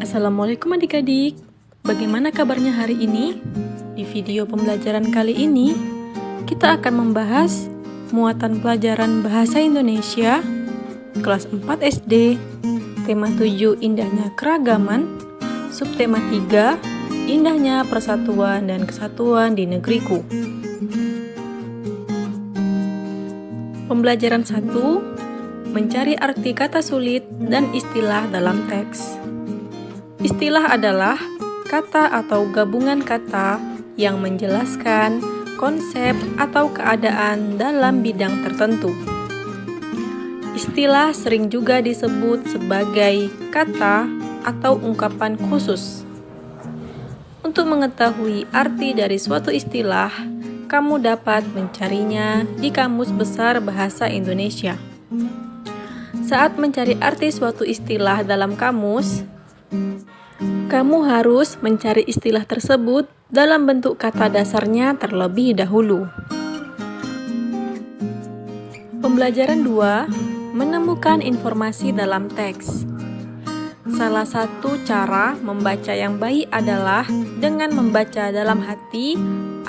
Assalamualaikum adik-adik, bagaimana kabarnya hari ini? Di video pembelajaran kali ini, kita akan membahas muatan pelajaran Bahasa Indonesia kelas 4 SD, tema 7 Indahnya Keragaman, subtema 3 Indahnya Persatuan dan Kesatuan di Negeriku. Pembelajaran 1, mencari arti kata sulit dan istilah dalam teks. Istilah adalah kata atau gabungan kata yang menjelaskan konsep atau keadaan dalam bidang tertentu. Istilah sering juga disebut sebagai kata atau ungkapan khusus. Untuk mengetahui arti dari suatu istilah, kamu dapat mencarinya di Kamus Besar Bahasa Indonesia. Saat mencari arti suatu istilah dalam kamus, kamu harus mencari istilah tersebut dalam bentuk kata dasarnya terlebih dahulu. Pembelajaran 2, menemukan informasi dalam teks. Salah satu cara membaca yang baik adalah dengan membaca dalam hati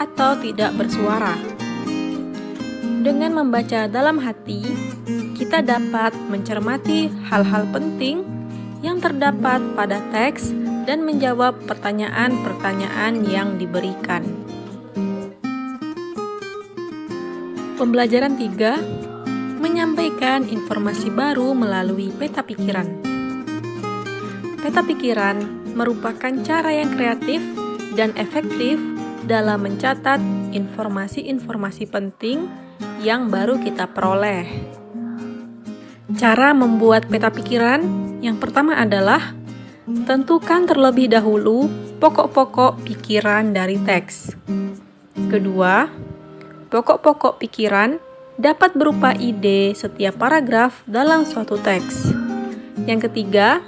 atau tidak bersuara. Dengan membaca dalam hati, kita dapat mencermati hal-hal penting yang terdapat pada teks dan menjawab pertanyaan-pertanyaan yang diberikan. Pembelajaran 3, menyampaikan informasi baru melalui peta pikiran. Peta pikiran merupakan cara yang kreatif dan efektif dalam mencatat informasi-informasi penting yang baru kita peroleh. Cara membuat peta pikiran yang pertama adalah tentukan terlebih dahulu pokok-pokok pikiran dari teks. Kedua, pokok-pokok pikiran dapat berupa ide setiap paragraf dalam suatu teks. Yang ketiga,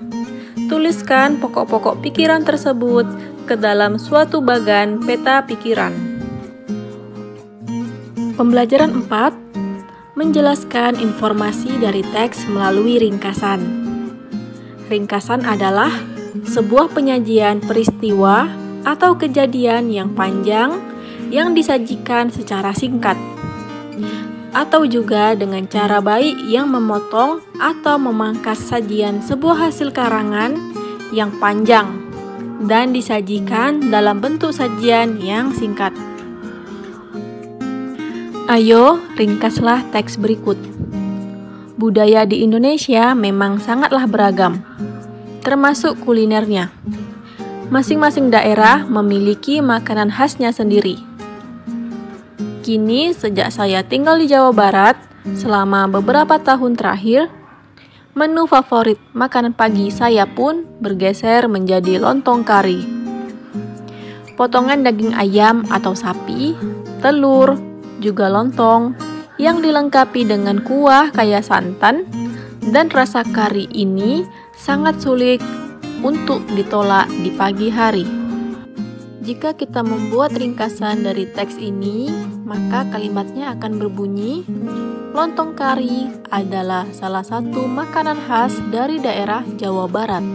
tuliskan pokok-pokok pikiran tersebut ke dalam suatu bagan peta pikiran. Pembelajaran 4, menjelaskan informasi dari teks melalui ringkasan. Ringkasan adalah sebuah penyajian peristiwa atau kejadian yang panjang yang disajikan secara singkat, atau juga dengan cara baik yang memotong atau memangkas sajian sebuah hasil karangan yang panjang dan disajikan dalam bentuk sajian yang singkat. Ayo, ringkaslah teks berikut. Budaya di Indonesia memang sangatlah beragam, termasuk kulinernya. Masing-masing daerah memiliki makanan khasnya sendiri. Kini, sejak saya tinggal di Jawa Barat selama beberapa tahun terakhir, menu favorit makanan pagi saya pun bergeser menjadi lontong kari. Potongan daging ayam atau sapi, telur, juga lontong yang dilengkapi dengan kuah kaya santan, dan rasa kari ini sangat sulit untuk ditolak di pagi hari. Jika kita membuat ringkasan dari teks ini, maka kalimatnya akan berbunyi, lontong kari adalah salah satu makanan khas dari daerah Jawa Barat.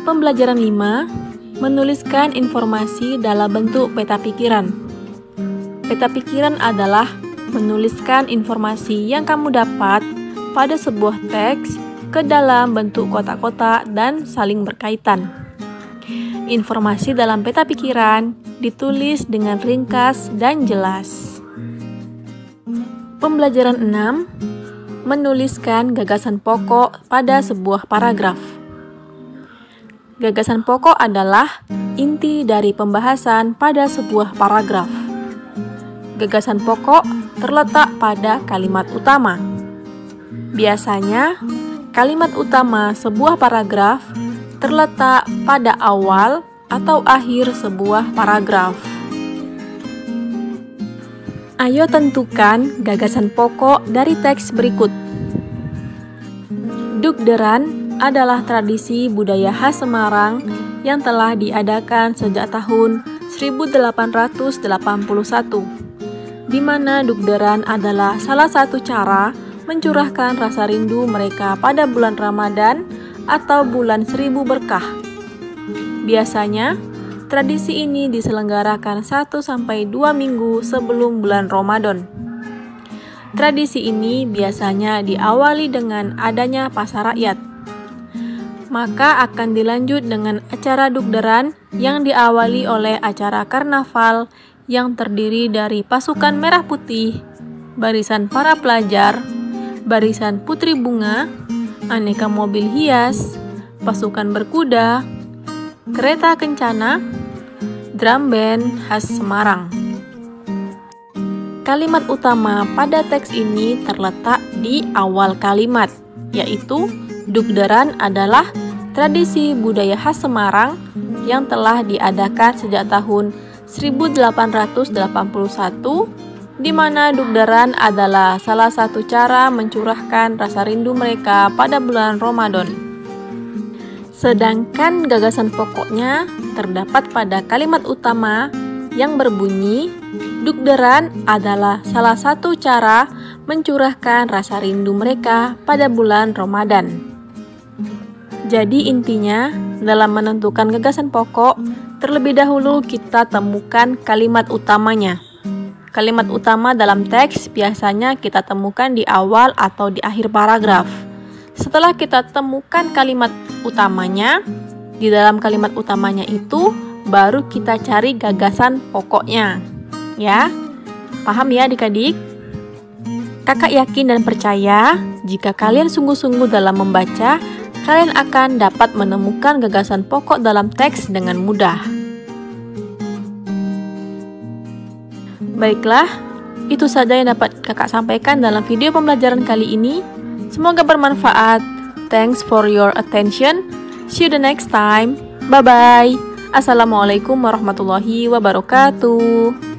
Pembelajaran 5, menuliskan informasi dalam bentuk peta pikiran. Peta pikiran adalah menuliskan informasi yang kamu dapat pada sebuah teks ke dalam bentuk kotak-kotak dan saling berkaitan. Informasi dalam peta pikiran ditulis dengan ringkas dan jelas. Pembelajaran 6, menuliskan gagasan pokok pada sebuah paragraf. Gagasan pokok adalah inti dari pembahasan pada sebuah paragraf. Gagasan pokok terletak pada kalimat utama. Biasanya, kalimat utama sebuah paragraf terletak pada awal atau akhir sebuah paragraf. Ayo tentukan gagasan pokok dari teks berikut. Dugderan adalah tradisi budaya khas Semarang yang telah diadakan sejak tahun 1881, di mana dugderan adalah salah satu cara mencurahkan rasa rindu mereka pada bulan Ramadan atau bulan 1000 berkah. Biasanya, tradisi ini diselenggarakan 1-2 minggu sebelum bulan Ramadan. Tradisi ini biasanya diawali dengan adanya pasar rakyat. Maka akan dilanjut dengan acara dugderan yang diawali oleh acara karnaval yang terdiri dari pasukan merah putih, barisan para pelajar, barisan putri bunga, aneka mobil hias, pasukan berkuda, kereta kencana, drum band khas Semarang. Kalimat utama pada teks ini terletak di awal kalimat, yaitu dugderan adalah tradisi budaya khas Semarang yang telah diadakan sejak tahun 1881, di mana dugderan adalah salah satu cara mencurahkan rasa rindu mereka pada bulan Ramadan. Sedangkan gagasan pokoknya terdapat pada kalimat utama yang berbunyi, dugderan adalah salah satu cara mencurahkan rasa rindu mereka pada bulan Ramadan. Jadi intinya, dalam menentukan gagasan pokok, terlebih dahulu kita temukan kalimat utamanya. Kalimat utama dalam teks biasanya kita temukan di awal atau di akhir paragraf. Setelah kita temukan kalimat utamanya, di dalam kalimat utamanya itu baru kita cari gagasan pokoknya. Ya, paham ya adik-adik? Kakak yakin dan percaya jika kalian sungguh-sungguh dalam membaca, kalian akan dapat menemukan gagasan pokok dalam teks dengan mudah. Baiklah, itu saja yang dapat kakak sampaikan dalam video pembelajaran kali ini. Semoga bermanfaat. Thanks for your attention. See you the next time. Bye-bye. Assalamualaikum warahmatullahi wabarakatuh.